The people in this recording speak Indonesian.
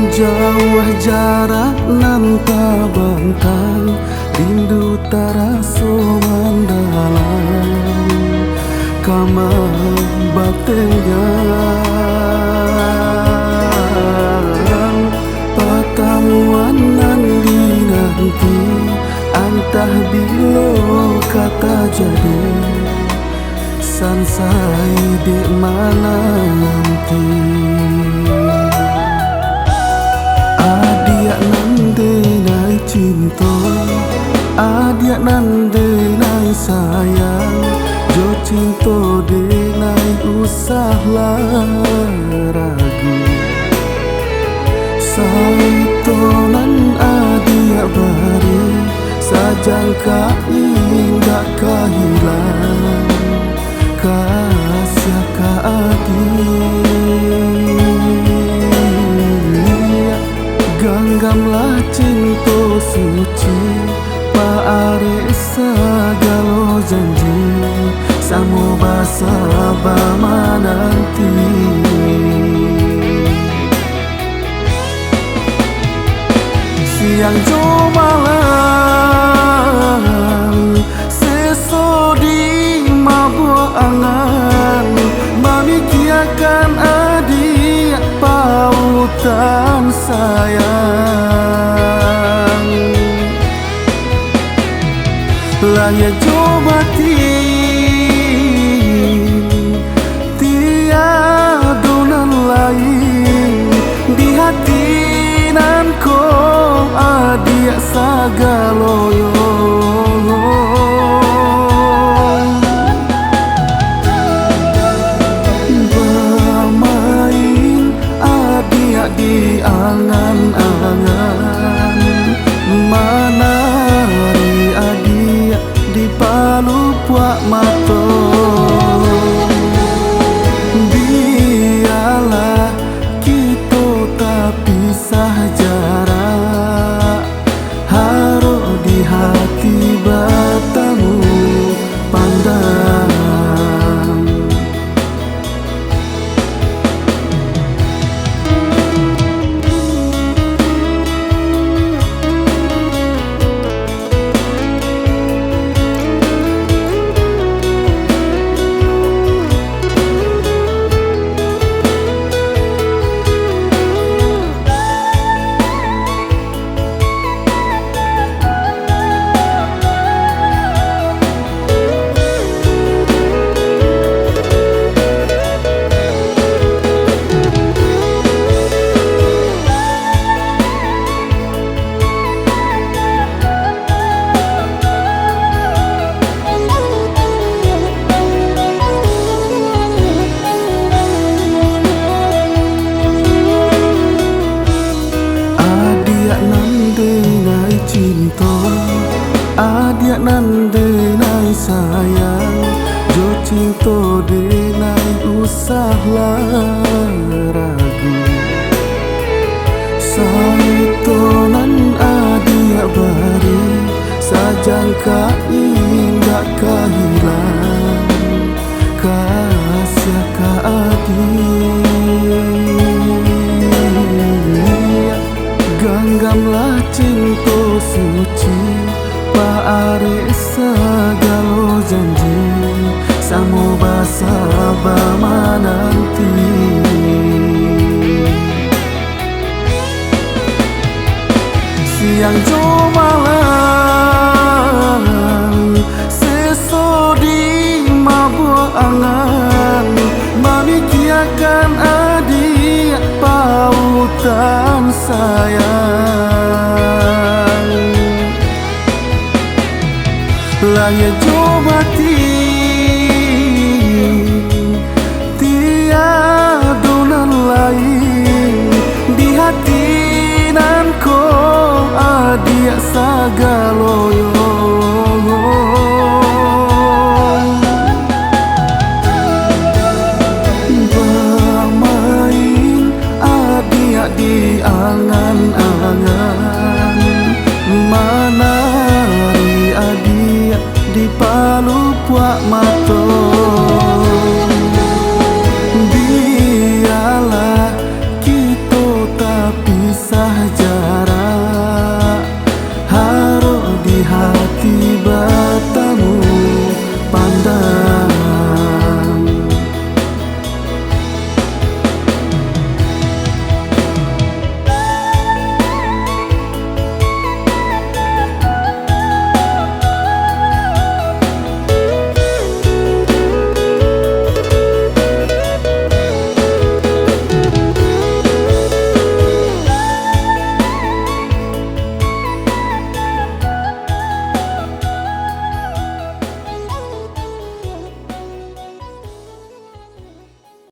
Jauh jarak nan tabantang, rindu taraso mandalam, kama batengan pertemuan nan dinanti, antah bilo kata jadi sansai di mana nanti. Adia nande nai cinta, adia nande nai sayang, jo cinta de nai usah ragu. Saito nan adia bari, sajangka indah kahilang, kasih ka adia. Genggamlah cinta suci, paare segala janji, samo basa bama nanti. Siang jo malam, sesodi mabuk angan, mamikiakan adik pautan sayang. Laya jobatin tiada nan lain di hati nan ko adia sagaloyo. Bermain adia di angan-angan, manari adia di palu puak mato. Biarlah kita tak pisah jarak, harus di hati bertemu pandang. Adia nande nai sayang, jo cinta de nai usah ragu. Saito nan adia bari, sajangka indah kahilang, kasih ka adia. Genggamlah cinta suci, paare segala janji, samo basa bama nanti. Siang jo malam, sesodi mabuk angan, mamikiakan adik pautan sayang. Laya